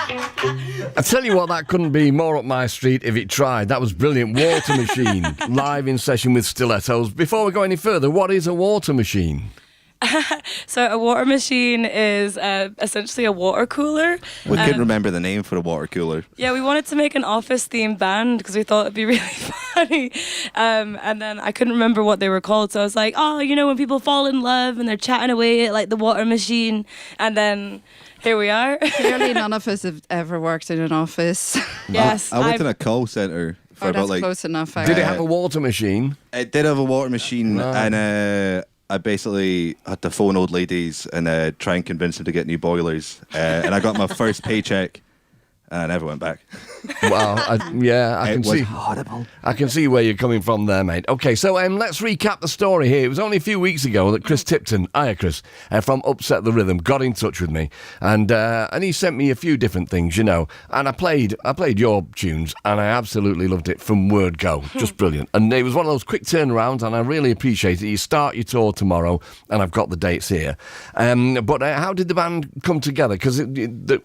I tell you what, that couldn't be more up my street if it tried. That was brilliant. Water Machine, live in session with Stilettos. Before we go any further, what is a water machine? So a water machine is essentially a water cooler. We couldn't remember the name for a water cooler. Yeah, we wanted to make an office-themed band because we thought it'd be really funny. And then I couldn't remember what they were called, so I was like, oh, you know, when people fall in love and they're chatting away at like the water machine. And then here we are. Clearly none of us have ever worked in an office. Yes. I worked in a call centre for about that's close enough. Did it have a water machine? It did have a water machine, No. and I basically had to phone old ladies and try and convince them to get new boilers. And I got my first paycheck, and I never went back. Well, I can It was see. horrible. I can see where you're coming from there, mate. Okay, so let's recap the story here. It was only a few weeks ago that Chris Tipton, Chris, from Upset the Rhythm, got in touch with me, and he sent me a few different things, you know. And I played your tunes, and I absolutely loved it from word go, just brilliant. And it was one of those quick turnarounds, and I really appreciate it. You start your tour tomorrow, and I've got the dates here. But how did the band come together? Because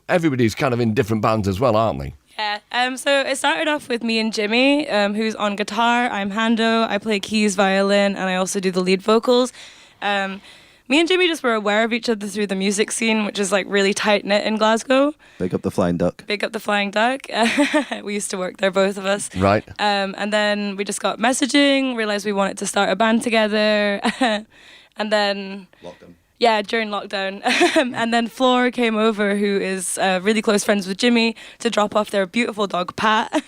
everybody's kind of in different bands as well, aren't they? Yeah, so it started off with me and Jimmy, who's on guitar. I'm Hando, I play keys, violin, and I also do the lead vocals. Me and Jimmy just were aware of each other through the music scene, which is like really tight-knit in Glasgow. Big up the Flying Duck. Big up the Flying Duck. We used to work there, both of us. Right. And then we just got messaging, realised we wanted to start a band together. And then... Lockdown. Yeah, during lockdown. And then Floor came over, who is really close friends with Jimmy, to drop off their beautiful dog, Pat.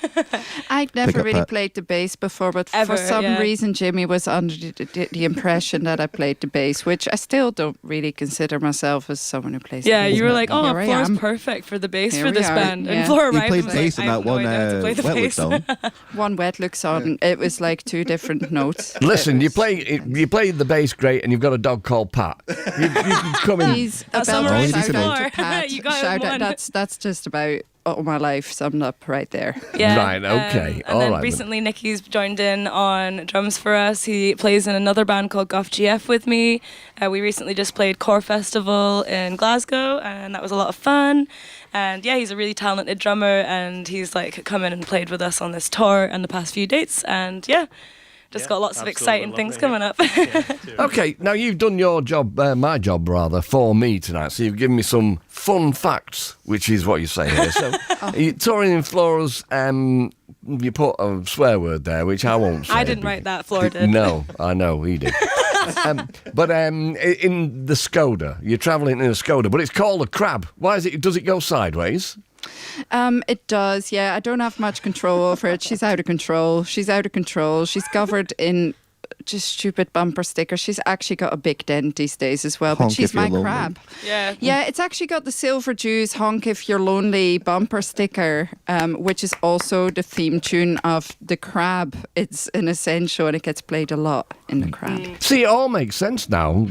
I'd never up really Pat. played the bass before, but Ever, for some yeah. reason Jimmy was under the impression that I played the bass, which I still don't really consider myself as someone who plays Yeah, the bass. you were like, oh, Here I Floor's am. perfect for the bass Here for we this are, band. yeah. And Floor He arrived plays and was bass like, in I that have no one idea how to play the Wetwood bass. song. One Wetlook song, it was like two different notes. Listen, you play the bass great, and you've got a dog called Pat. You can come in. He's That a summarised shout out Floor. to Pat. You got it Shout in out. one. That's just about all my life summed up right there. Yeah. Right, okay, And all then right then. recently Nicky's joined in on drums for us. He plays in another band called Goff GF with me. We recently just played Core Festival in Glasgow, and that was a lot of fun. And yeah, he's a really talented drummer, and he's like come in and played with us on this tour and the past few dates. And yeah, just got lots of exciting things coming up. Okay, now you've done your job, my job rather, for me tonight. So you've given me some fun facts, which is what you say here. So you're touring in Flora's, you put a swear word there, which I won't say. I didn't write that, Floor did. No, I know, he did. But in the Skoda, you're travelling in a Skoda, but it's called a crab. Why is it? Does it go sideways? It does, yeah. I don't have much control over it. She's out of control. She's covered in just stupid bumper stickers. She's actually got a big dent these days as well, but Honk she's if you're my lonely. crab. Yeah. Yeah, it's actually got the Silver Jews Honk If You're Lonely bumper sticker, which is also the theme tune of The Crab. It's an essential and it gets played a lot in The Crab. See, it all makes sense now.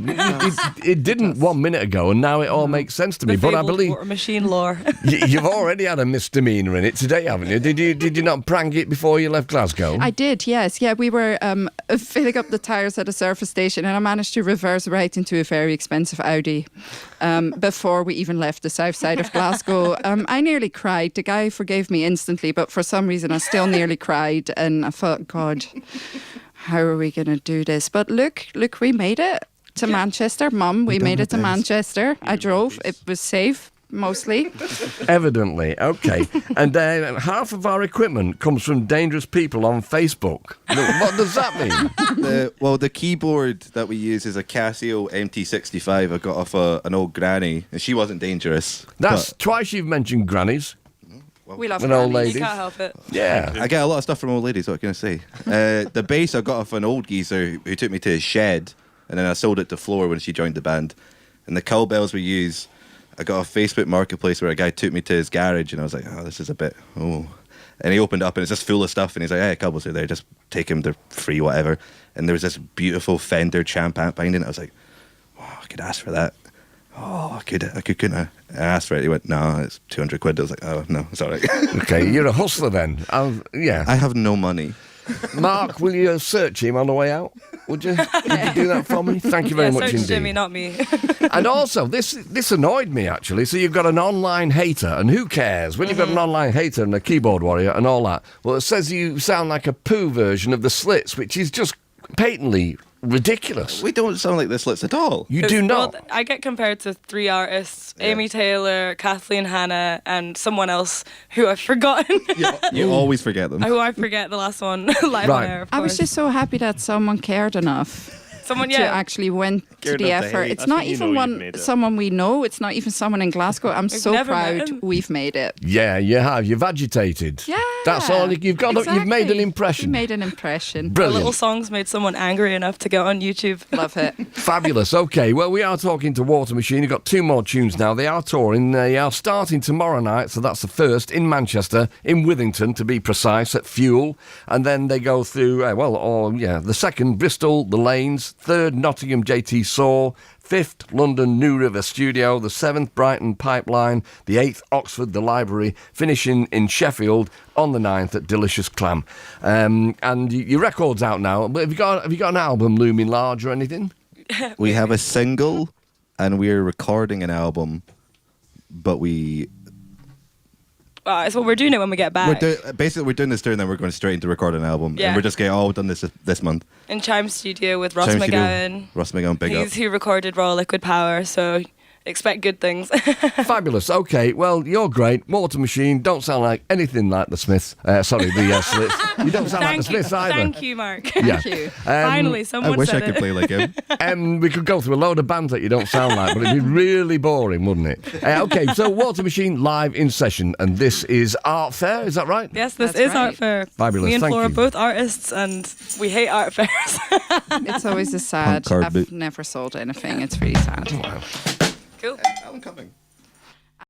It didn't 1 minute ago, and now it all makes sense to me. But I Fabled believe water machine lore. you've already had a misdemeanor in it today, haven't you? Did you not prank it before you left Glasgow? I did, yes. Yeah, we were filling up the tyres at a service station and I managed to reverse right into a very expensive Audi before we even left the south side of Glasgow. I nearly cried. The guy forgave me instantly, but for some reason I still nearly cried and I thought, God, how are we going to do this? But look, we made it to Manchester. Mum, we made it to Manchester. I drove. It was safe. Mostly. Evidently, okay. And half of our equipment comes from dangerous people on Facebook. What does that mean? The keyboard that we use is a Casio MT65 I got off an old granny, and she wasn't dangerous. That's twice you've mentioned grannies. We love An old grannies. lady. You can't help it. Yeah. I get a lot of stuff from old ladies, what can I say? The bass I got off an old geezer who took me to his shed, and then I sold it to Floor when she joined the band. And the cowbells we use, I got a Facebook marketplace where a guy took me to his garage, and I was like, oh, this is a bit, oh. And he opened up, and it's just full of stuff, and he's like, hey, cowbells are there, just take them, they're free, whatever. And there was this beautiful Fender champ amp binding. I was like, oh, I could ask for that. Oh, I could, couldn't I? I asked for it. He went, no, it's 200 quid. I was like, oh, no, it's all right. Okay, you're a hustler then. Yeah. I have no money. Mark, will you search him on the way out? Would you? Would you do that for me? Thank you very much search indeed. Jimmy, not me. And also, this annoyed me actually. So you've got an online hater, and who cares when you've got an online hater and a keyboard warrior and all that? Well, it says you sound like a poo version of the Slits, which is just patently ridiculous. We don't sound like the Slits at all. You do not. Well, I get compared to 3 artists: Amy Taylor, Kathleen Hanna, and someone else who I've forgotten. You always forget them. Who I forget the last one live on Right. air. Of I was course. just so happy that someone cared enough someone, to actually went to Cared the enough to effort. hate. It's That's not when you even know you've made it. someone we know. It's not even someone in Glasgow. I'm so never met proud him. we've made it. Yeah, you have. You've agitated. Yeah, That's all you've got. You've made an exactly. impression. We made an impression. Our Brilliant. little songs made someone angry enough to get on YouTube. Love it. Fabulous. Okay, well, we are talking to Water Machine. You've got 2 more tunes now. They are touring. They are starting tomorrow night, so that's the first in Manchester, in Withington, to be precise, at Fuel. And then they go through, the second, Bristol, The Lanes, third, Nottingham, JT Saw, 5th, London, New River Studio, the 7th, Brighton Pipeline, the 8th, Oxford, The Library, finishing in Sheffield on the 9th at Delicious Clam. And your record's out now. Have you got an album looming large or anything? We have a single, and we're recording an album, but It's what we're doing it when we get back. we're doing this tour, and then we're going straight into record an album, Yeah. and we're just getting done this month. In Chime Studio with Ross Chime Studio, McGowan. Ross McGowan, big up. He's who recorded Raw Liquid Power, so expect good things. Fabulous. Okay, well, you're great. Water Machine don't sound like anything like the Smiths. The Slits. You don't sound like the Smiths either. Thank you, Mark. Yeah. Thank you. Finally, I someone wish I said could it. play like him. We could go through a load of bands that you don't sound like, but it'd be really boring, wouldn't it? Okay, so Water Machine live in session, and this is Art Fair, is that right? Yes, this That's is Art right. Fair. Fabulous, Me and thank Flora are you. both artists, and we hate art fairs. It's always a sad. card I've boot. never sold anything. It's really sad. Cool. I'm coming.